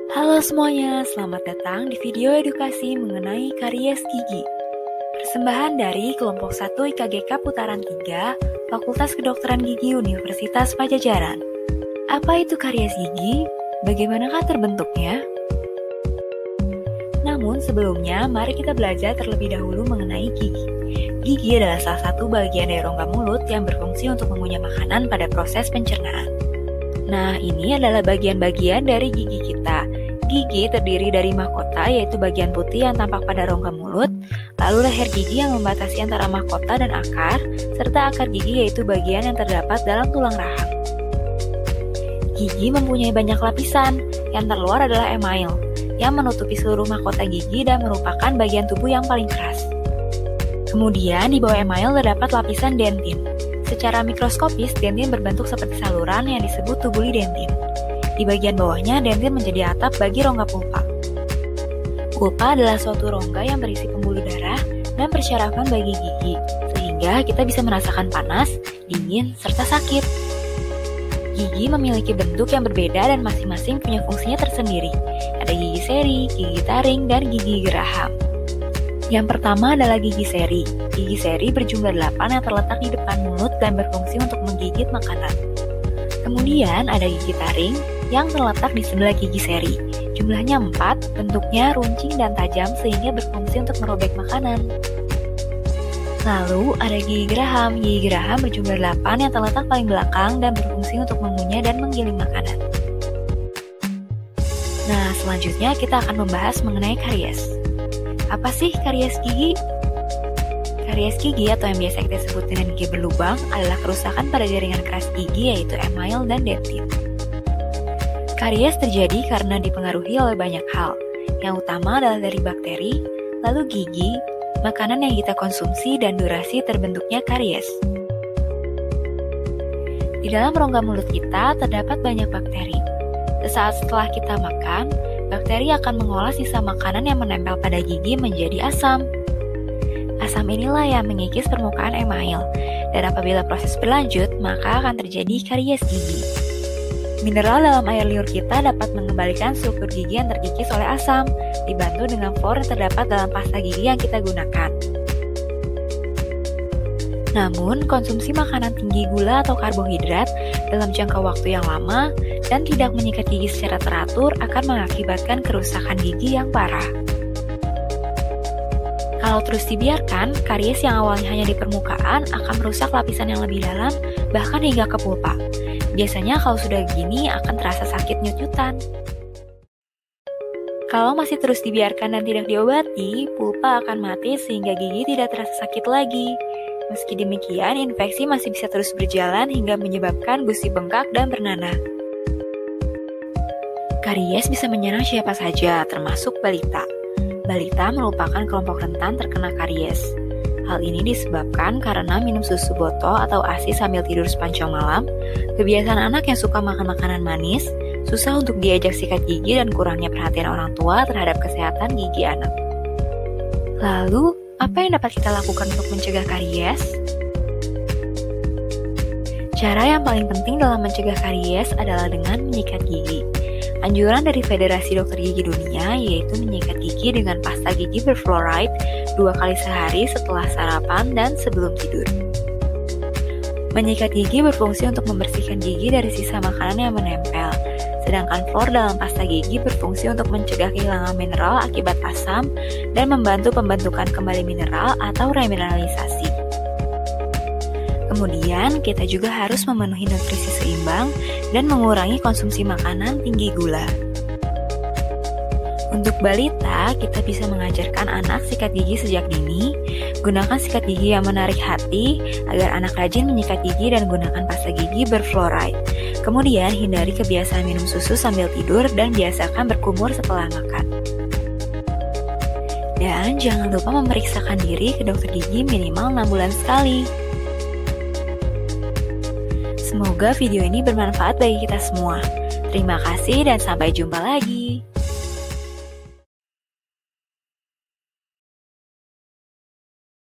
Halo semuanya, selamat datang di video edukasi mengenai karies gigi. Persembahan dari kelompok 1 IKGK Putaran 3, Fakultas Kedokteran Gigi Universitas Padjadjaran. Apa itu karies gigi? Bagaimanakah terbentuknya? Namun sebelumnya, mari kita belajar terlebih dahulu mengenai gigi. Gigi adalah salah satu bagian dari rongga mulut yang berfungsi untuk mengunyah makanan pada proses pencernaan. Nah, ini adalah bagian-bagian dari gigi kita. Gigi terdiri dari mahkota, yaitu bagian putih yang tampak pada rongga mulut, lalu leher gigi yang membatasi antara mahkota dan akar, serta akar gigi yaitu bagian yang terdapat dalam tulang rahang. Gigi mempunyai banyak lapisan, yang terluar adalah email, yang menutupi seluruh mahkota gigi dan merupakan bagian tubuh yang paling keras. Kemudian di bawah email terdapat lapisan dentin. Secara mikroskopis, dentin berbentuk seperti saluran yang disebut tubuli dentin. Di bagian bawahnya, dentin menjadi atap bagi rongga pulpa. Pulpa adalah suatu rongga yang berisi pembuluh darah dan persyarafan bagi gigi, sehingga kita bisa merasakan panas, dingin, serta sakit. Gigi memiliki bentuk yang berbeda dan masing-masing punya fungsinya tersendiri. Ada gigi seri, gigi taring, dan gigi geraham. Yang pertama adalah gigi seri. Gigi seri berjumlah 8 yang terletak di depan mulut dan berfungsi untuk menggigit makanan. Kemudian ada gigi taring yang terletak di sebelah gigi seri. Jumlahnya 4, bentuknya runcing dan tajam sehingga berfungsi untuk merobek makanan. Lalu ada gigi geraham. Gigi geraham berjumlah 8 yang terletak paling belakang dan berfungsi untuk mengunyah dan menggiling makanan. Nah, selanjutnya kita akan membahas mengenai karies. Apa sih karies gigi? Karies gigi atau yang biasa kita sebut dengan gigi berlubang adalah kerusakan pada jaringan keras gigi yaitu email dan dentin. Karies terjadi karena dipengaruhi oleh banyak hal. Yang utama adalah dari bakteri, lalu gigi, makanan yang kita konsumsi, dan durasi terbentuknya karies. Di dalam rongga mulut kita terdapat banyak bakteri. Sesaat setelah kita makan, bakteri akan mengolah sisa makanan yang menempel pada gigi menjadi asam. Asam inilah yang mengikis permukaan email, dan apabila proses berlanjut, maka akan terjadi karies gigi. Mineral dalam air liur kita dapat mengembalikan struktur gigi yang terkikis oleh asam, dibantu dengan fluor yang terdapat dalam pasta gigi yang kita gunakan. Namun, konsumsi makanan tinggi gula atau karbohidrat dalam jangka waktu yang lama dan tidak menyikat gigi secara teratur akan mengakibatkan kerusakan gigi yang parah. Kalau terus dibiarkan, karies yang awalnya hanya di permukaan akan merusak lapisan yang lebih dalam, bahkan hingga ke pulpa. Biasanya kalau sudah gini akan terasa sakit nyut-nyutan. Kalau masih terus dibiarkan dan tidak diobati, pulpa akan mati sehingga gigi tidak terasa sakit lagi. Meski demikian, infeksi masih bisa terus berjalan hingga menyebabkan gusi bengkak dan bernanah. Karies bisa menyerang siapa saja, termasuk balita. Balita merupakan kelompok rentan terkena karies. Hal ini disebabkan karena minum susu botol atau ASI sambil tidur sepanjang malam, kebiasaan anak yang suka makan makanan manis, susah untuk diajak sikat gigi, dan kurangnya perhatian orang tua terhadap kesehatan gigi anak. Lalu, apa yang dapat kita lakukan untuk mencegah karies? Cara yang paling penting dalam mencegah karies adalah dengan menyikat gigi. Anjuran dari Federasi Dokter Gigi Dunia yaitu menyikat gigi dengan pasta gigi berfluoride 2 kali sehari setelah sarapan dan sebelum tidur. Menyikat gigi berfungsi untuk membersihkan gigi dari sisa makanan yang menempel, sedangkan fluor dalam pasta gigi berfungsi untuk mencegah kehilangan mineral akibat asam dan membantu pembentukan kembali mineral atau remineralisasi. Kemudian, kita juga harus memenuhi nutrisi seimbang dan mengurangi konsumsi makanan tinggi gula. Untuk balita, kita bisa mengajarkan anak sikat gigi sejak dini, gunakan sikat gigi yang menarik hati agar anak rajin menyikat gigi dan gunakan pasta gigi berfluoride. Kemudian, hindari kebiasaan minum susu sambil tidur dan biasakan berkumur setelah makan. Dan jangan lupa memeriksakan diri ke dokter gigi minimal 6 bulan sekali. Semoga video ini bermanfaat bagi kita semua. Terima kasih dan sampai jumpa lagi.